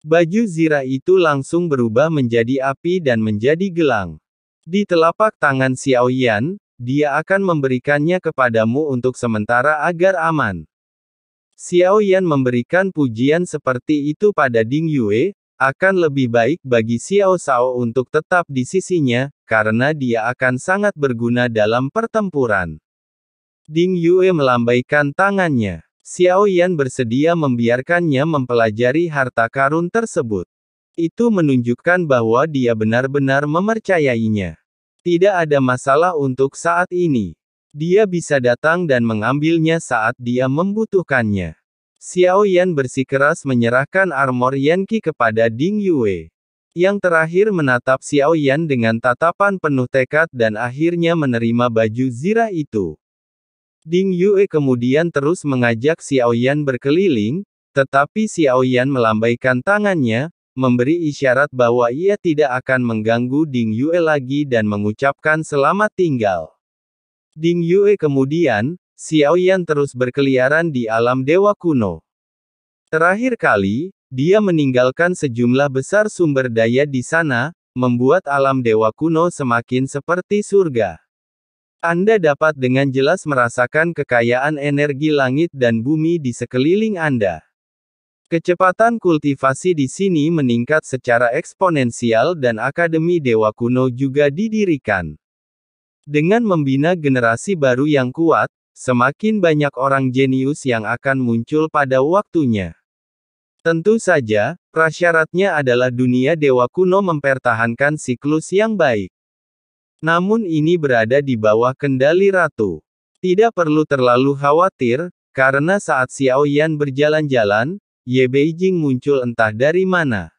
Baju zirah itu langsung berubah menjadi api dan menjadi gelang. Di telapak tangan Xiao Yan, dia akan memberikannya kepadamu untuk sementara agar aman. Xiao Yan memberikan pujian seperti itu pada Ding Yue, akan lebih baik bagi Xiao Shao untuk tetap di sisinya, karena dia akan sangat berguna dalam pertempuran. Ding Yue melambaikan tangannya. Xiao Yan bersedia membiarkannya mempelajari harta karun tersebut. Itu menunjukkan bahwa dia benar-benar mempercayainya. Tidak ada masalah untuk saat ini. Dia bisa datang dan mengambilnya saat dia membutuhkannya. Xiao Yan bersikeras menyerahkan armor Yanqi kepada Ding Yue. Yang terakhir menatap Xiao Yan dengan tatapan penuh tekad dan akhirnya menerima baju zirah itu. Ding Yue kemudian terus mengajak Xiao Yan berkeliling, tetapi Xiao Yan melambaikan tangannya, memberi isyarat bahwa ia tidak akan mengganggu Ding Yue lagi dan mengucapkan selamat tinggal. Ding Yue kemudian, Xiao Yan terus berkeliaran di alam dewa kuno. Terakhir kali, dia meninggalkan sejumlah besar sumber daya di sana, membuat alam dewa kuno semakin seperti surga. Anda dapat dengan jelas merasakan kekayaan energi langit dan bumi di sekeliling Anda. Kecepatan kultivasi di sini meningkat secara eksponensial dan Akademi Dewa Kuno juga didirikan. Dengan membina generasi baru yang kuat, semakin banyak orang jenius yang akan muncul pada waktunya. Tentu saja, prasyaratnya adalah dunia dewa kuno mempertahankan siklus yang baik. Namun ini berada di bawah kendali ratu. Tidak perlu terlalu khawatir, karena saat Xiao Yan berjalan-jalan, Ye Beijing muncul entah dari mana.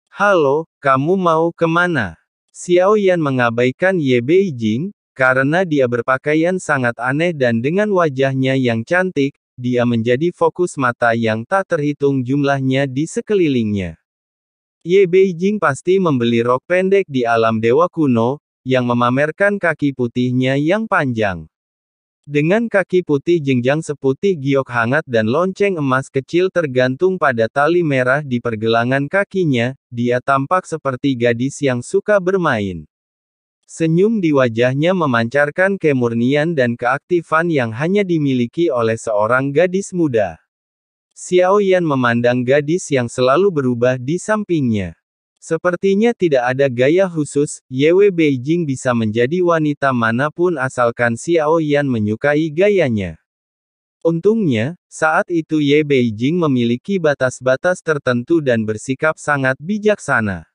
Halo, kamu mau kemana? Xiao Yan mengabaikan Ye Beijing, karena dia berpakaian sangat aneh dan dengan wajahnya yang cantik, dia menjadi fokus mata yang tak terhitung jumlahnya di sekelilingnya. Ye Beijing pasti membeli rok pendek di alam dewa kuno, yang memamerkan kaki putihnya yang panjang. Dengan kaki putih jenjang seputih giok hangat dan lonceng emas kecil tergantung pada tali merah di pergelangan kakinya, dia tampak seperti gadis yang suka bermain. Senyum di wajahnya memancarkan kemurnian dan keaktifan yang hanya dimiliki oleh seorang gadis muda. Xiao Yan memandang gadis yang selalu berubah di sampingnya. Sepertinya tidak ada gaya khusus, Ye Beijing bisa menjadi wanita manapun asalkan Xiao Yan menyukai gayanya. Untungnya, saat itu Ye Beijing memiliki batas-batas tertentu dan bersikap sangat bijaksana.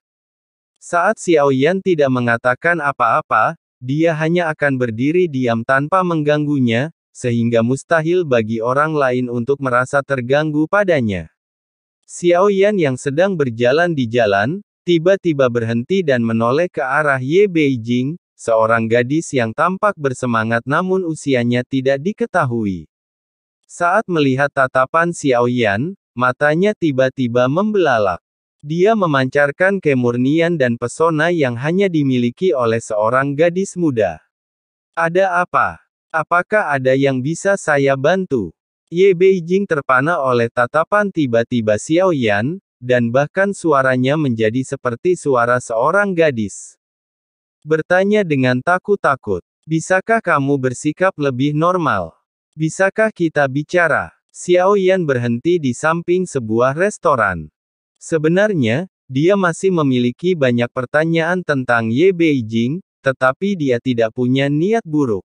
Saat Xiao Yan tidak mengatakan apa-apa, dia hanya akan berdiri diam tanpa mengganggunya, sehingga mustahil bagi orang lain untuk merasa terganggu padanya. Xiao Yan yang sedang berjalan di jalan, tiba-tiba berhenti dan menoleh ke arah Ye Beijing, seorang gadis yang tampak bersemangat namun usianya tidak diketahui. Saat melihat tatapan Xiao Yan, matanya tiba-tiba membelalak. Dia memancarkan kemurnian dan pesona yang hanya dimiliki oleh seorang gadis muda. Ada apa? Apakah ada yang bisa saya bantu? Ye Beijing terpana oleh tatapan tiba-tiba Xiao Yan, dan bahkan suaranya menjadi seperti suara seorang gadis. Bertanya dengan takut-takut. Bisakah kamu bersikap lebih normal? Bisakah kita bicara? Xiao Yan berhenti di samping sebuah restoran. Sebenarnya, dia masih memiliki banyak pertanyaan tentang Ye Beijing, tetapi dia tidak punya niat buruk.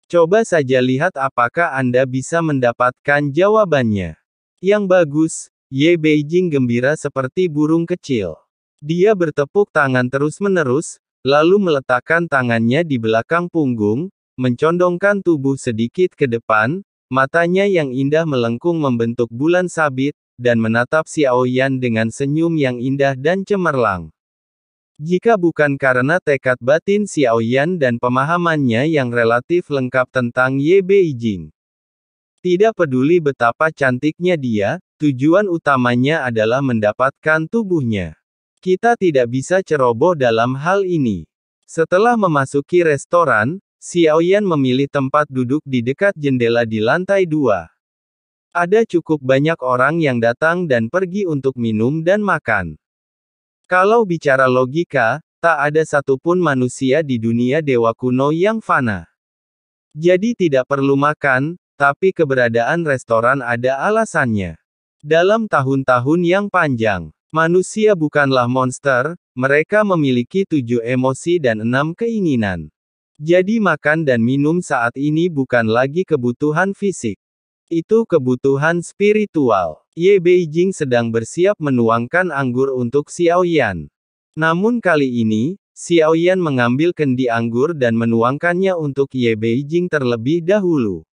Coba saja lihat apakah Anda bisa mendapatkan jawabannya. Yang bagus, Ye Beijing gembira seperti burung kecil. Dia bertepuk tangan terus-menerus, lalu meletakkan tangannya di belakang punggung, mencondongkan tubuh sedikit ke depan, matanya yang indah melengkung membentuk bulan sabit, dan menatap Xiao Yan dengan senyum yang indah dan cemerlang. Jika bukan karena tekad batin Xiao Yan dan pemahamannya yang relatif lengkap tentang Ye Beijing. Tidak peduli betapa cantiknya dia, tujuan utamanya adalah mendapatkan tubuhnya. Kita tidak bisa ceroboh dalam hal ini. Setelah memasuki restoran, Xiao Yan memilih tempat duduk di dekat jendela di lantai 2. Ada cukup banyak orang yang datang dan pergi untuk minum dan makan. Kalau bicara logika, tak ada satupun manusia di dunia dewa kuno yang fana. Jadi tidak perlu makan, tapi keberadaan restoran ada alasannya. Dalam tahun-tahun yang panjang, manusia bukanlah monster, mereka memiliki 7 emosi dan 6 keinginan. Jadi makan dan minum saat ini bukan lagi kebutuhan fisik. Itu kebutuhan spiritual. Ye Beijing sedang bersiap menuangkan anggur untuk Xiaoyan. Namun kali ini, Xiaoyan mengambil kendi anggur dan menuangkannya untuk Ye Beijing terlebih dahulu.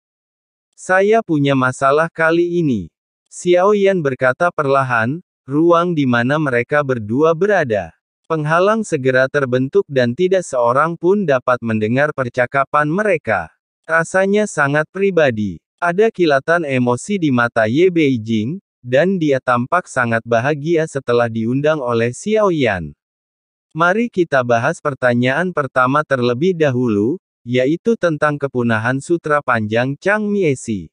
Saya punya masalah kali ini. Xiaoyan berkata perlahan, ruang di mana mereka berdua berada. Penghalang segera terbentuk dan tidak seorang pun dapat mendengar percakapan mereka. Rasanya sangat pribadi. Ada kilatan emosi di mata Ye Beijing, dan dia tampak sangat bahagia setelah diundang oleh Xiaoyan. Mari kita bahas pertanyaan pertama terlebih dahulu, yaitu tentang kepunahan sutra panjang Chang Miesi.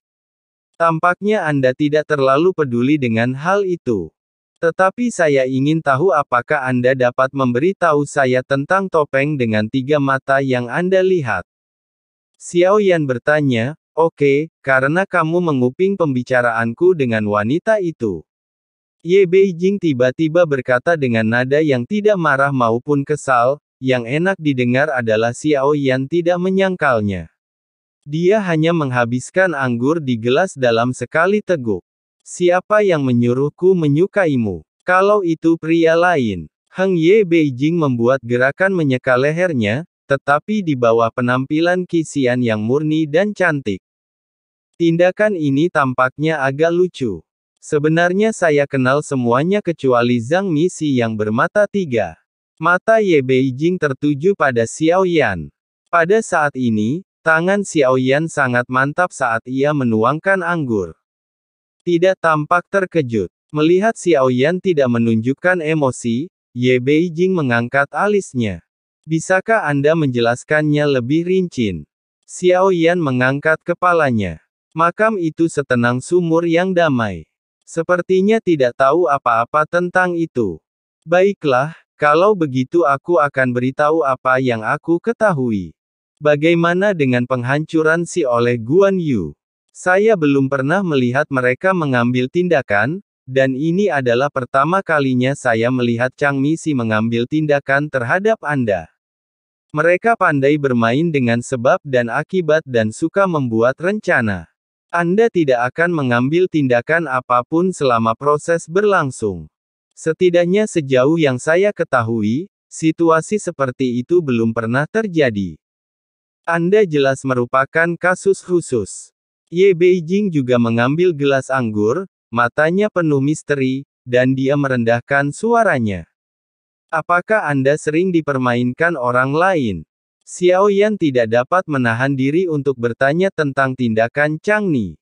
Tampaknya Anda tidak terlalu peduli dengan hal itu. Tetapi saya ingin tahu apakah Anda dapat memberitahu saya tentang topeng dengan 3 mata yang Anda lihat. Xiaoyan bertanya, oke, karena kamu menguping pembicaraanku dengan wanita itu. Ye Beijing tiba-tiba berkata dengan nada yang tidak marah maupun kesal, yang enak didengar adalah Xiaoyan tidak menyangkalnya. Dia hanya menghabiskan anggur di gelas dalam sekali teguk. Siapa yang menyuruhku menyukaimu? Kalau itu pria lain. Heng Ye Beijing membuat gerakan menyeka lehernya, tetapi di bawah penampilan Qi yang murni dan cantik. Tindakan ini tampaknya agak lucu. Sebenarnya saya kenal semuanya kecuali Zhang Misi yang bermata 3. Mata Ye Beijing tertuju pada Xiaoyan. Pada saat ini, tangan Xiaoyan sangat mantap saat ia menuangkan anggur. Tidak tampak terkejut. Melihat Xiaoyan tidak menunjukkan emosi, Ye Beijing mengangkat alisnya. Bisakah Anda menjelaskannya lebih rinci? Xiaoyan mengangkat kepalanya. Makam itu setenang sumur yang damai. Sepertinya tidak tahu apa-apa tentang itu. Baiklah, kalau begitu aku akan beritahu apa yang aku ketahui. Bagaimana dengan penghancuran Si oleh Guan Yu? Saya belum pernah melihat mereka mengambil tindakan, dan ini adalah pertama kalinya saya melihat Chang Misi mengambil tindakan terhadap Anda. Mereka pandai bermain dengan sebab dan akibat dan suka membuat rencana. Anda tidak akan mengambil tindakan apapun selama proses berlangsung. Setidaknya sejauh yang saya ketahui, situasi seperti itu belum pernah terjadi. Anda jelas merupakan kasus khusus. Ye Beijing juga mengambil gelas anggur, matanya penuh misteri, dan dia merendahkan suaranya. Apakah Anda sering dipermainkan orang lain? Xiaoyan tidak dapat menahan diri untuk bertanya tentang tindakan Chang Ni.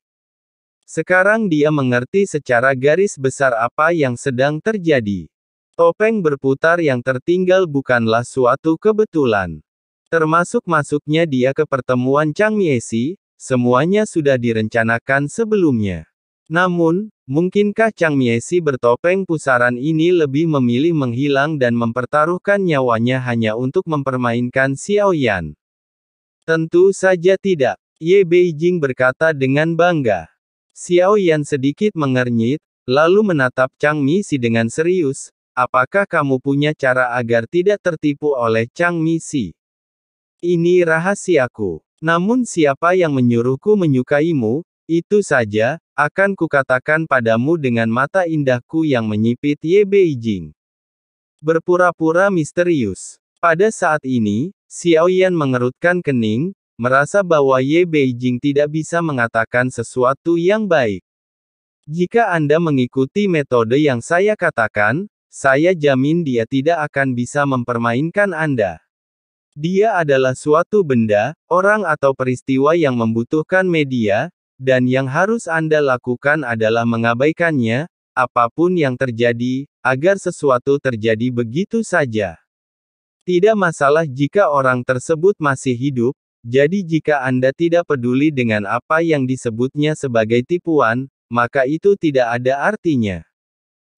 Sekarang dia mengerti secara garis besar apa yang sedang terjadi. Topeng berputar yang tertinggal bukanlah suatu kebetulan. Termasuk masuknya dia ke pertemuan Chang Miesi, semuanya sudah direncanakan sebelumnya. Namun, mungkinkah Chang Miesi bertopeng pusaran ini lebih memilih menghilang dan mempertaruhkan nyawanya hanya untuk mempermainkan Xiaoyan? Tentu saja tidak. Ye Beijing berkata dengan bangga. Xiaoyan sedikit mengernyit, lalu menatap Chang Misi dengan serius. Apakah kamu punya cara agar tidak tertipu oleh Chang Misi? Ini rahasiaku. Namun siapa yang menyuruhku menyukaimu? Itu saja, akan kukatakan padamu dengan mata indahku yang menyipit Ye Beijing. Berpura-pura misterius. Pada saat ini, Xiaoyan mengerutkan kening, merasa bahwa Ye Beijing tidak bisa mengatakan sesuatu yang baik. Jika Anda mengikuti metode yang saya katakan, saya jamin dia tidak akan bisa mempermainkan Anda. Dia adalah suatu benda, orang atau peristiwa yang membutuhkan media, dan yang harus Anda lakukan adalah mengabaikannya, apapun yang terjadi, agar sesuatu terjadi begitu saja. Tidak masalah jika orang tersebut masih hidup, jadi jika Anda tidak peduli dengan apa yang disebutnya sebagai tipuan, maka itu tidak ada artinya.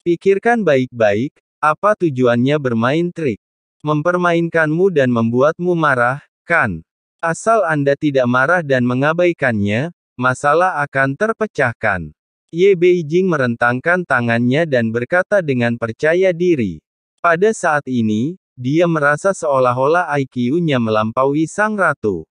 Pikirkan baik-baik, apa tujuannya bermain trik? Mempermainkanmu dan membuatmu marah, kan? Asal Anda tidak marah dan mengabaikannya, masalah akan terpecahkan. Ye Beijing merentangkan tangannya dan berkata dengan percaya diri. Pada saat ini, dia merasa seolah-olah IQ-nya melampaui sang ratu.